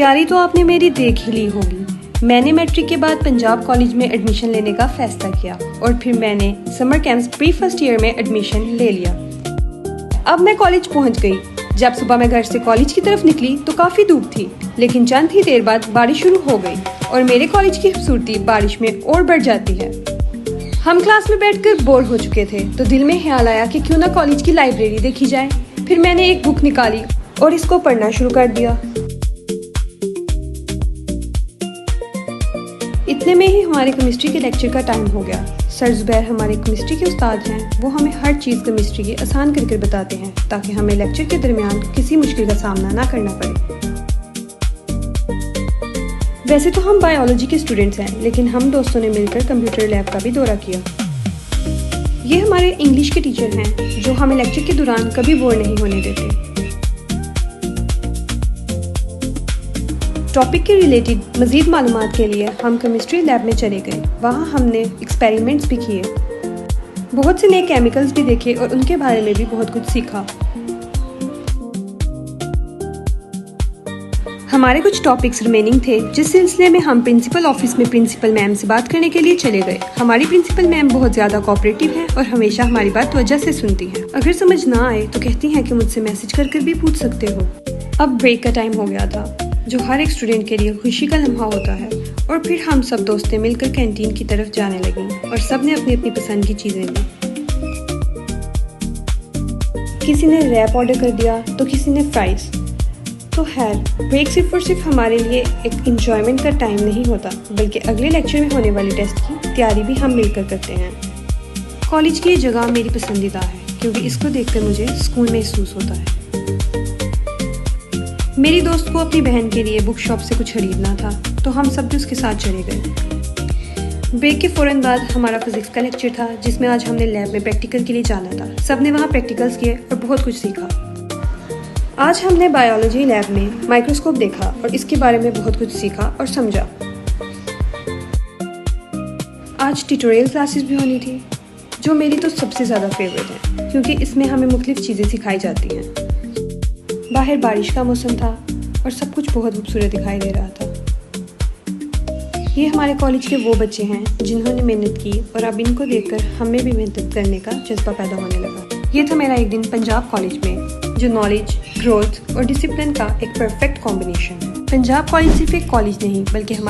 तैयारी तो आपने मेरी देख ही ली होगी। मैंने मैट्रिक के बाद पंजाब कॉलेज में एडमिशन लेने का फैसला किया और फिर मैंने summer camps pre first year में एडमिशन ले लिया। अब मैं कॉलेज पहुंच गई। जब सुबह मैं घर से कॉलेज की तरफ निकली तो काफी धूप थी, लेकिन चंद ही देर बाद बारिश शुरू हो गई और मेरे कॉलेज की खूबसूरती बारिश में और बढ़ जाती है। हम क्लास में बैठकर बोर हो चुके थे तो दिल में ख्याल आया कि क्यों ना कॉलेज की लाइब्रेरी देखी जाए। फिर मैंने एक बुक निकाली और इसको पढ़ना शुरू कर दिया। इतने में ही हमारे केमिस्ट्री के लेक्चर का टाइम हो गया। सर जुबैर हमारे केमिस्ट्री के उस्ताद हैं। वो हमें हर चीज़ केमिस्ट्री की आसान करके बताते हैं ताकि हमें लेक्चर के दरमियान किसी मुश्किल का सामना ना करना पड़े। वैसे तो हम बायोलॉजी के स्टूडेंट्स हैं, लेकिन हम दोस्तों ने मिलकर कंप्यूटर लैब का भी दौरा किया। ये हमारे इंग्लिश के टीचर हैं जो हमें लेक्चर के दौरान कभी बोर नहीं होने देते। टॉपिक के रिलेटेड मज़ीद मालूमात के लिए हम केमिस्ट्री लैब में चले गए। वहाँ हमने एक्सपेरिमेंट्स भी किए, बहुत से नए केमिकल्स भी देखे और उनके बारे में भी बहुत कुछ सीखा। हमारे कुछ टॉपिक्स रिमेनिंग थे, जिस सिलसिले में हम प्रिंसिपल ऑफिस में प्रिंसिपल मैम से बात करने के लिए चले गए। हमारी प्रिंसिपल मैम बहुत ज़्यादा कोऑपरेटिव है और हमेशा हमारी बात तवज्जो से सुनती हैं। अगर समझ ना आए तो कहती हैं कि मुझसे मैसेज कर भी पूछ सकते हो। अब ब्रेक का टाइम हो गया था, जो हर एक स्टूडेंट के लिए खुशी का लम्हा होता है। और फिर हम सब दोस्तें मिलकर कैंटीन की तरफ जाने लगी और सब ने अपनी अपनी पसंद की चीज़ें ली। किसी ने रैप ऑर्डर कर दिया तो किसी ने फ्राइज़। तो खैर, ब्रेक सिर्फ और सिर्फ हमारे लिए एक इंजॉयमेंट का टाइम नहीं होता, बल्कि अगले लेक्चर में होने वाली टेस्ट की तैयारी भी हम मिलकर करते हैं। कॉलेज की ये जगह मेरी पसंदीदा है क्योंकि इसको देखकर मुझे सुकून महसूस होता है। मेरी दोस्त को अपनी बहन के लिए बुक शॉप से कुछ खरीदना था, तो हम सब भी उसके साथ चले गए। ब्रेक के फ़ौरन बाद हमारा फिजिक्स का लेक्चर था, जिसमें आज हमने लैब में प्रैक्टिकल के लिए जाना था। सब ने वहाँ प्रैक्टिकल्स किए और बहुत कुछ सीखा। आज हमने बायोलॉजी लैब में माइक्रोस्कोप देखा और इसके बारे में बहुत कुछ सीखा और समझा। आज ट्यूटोरियल क्लासेस भी होनी थी, जो मेरी तो सबसे ज़्यादा फेवरेट है क्योंकि इसमें हमें मुख्तलिफ चीज़ें सिखाई जाती हैं। बाहर बारिश का मौसम था और सब कुछ बहुत खूबसूरत दिखाई दे रहा था। ये हमारे कॉलेज के वो बच्चे हैं जिन्होंने मेहनत की और अब इनको देखकर हमें भी मेहनत करने का जज्बा पैदा होने लगा। ये था मेरा एक दिन पंजाब कॉलेज में, जो नॉलेज, ग्रोथ और डिसिप्लिन का एक परफेक्ट कॉम्बिनेशन है। पंजाब कॉलेज सिर्फ एक कॉलेज नहीं, बल्कि हमारे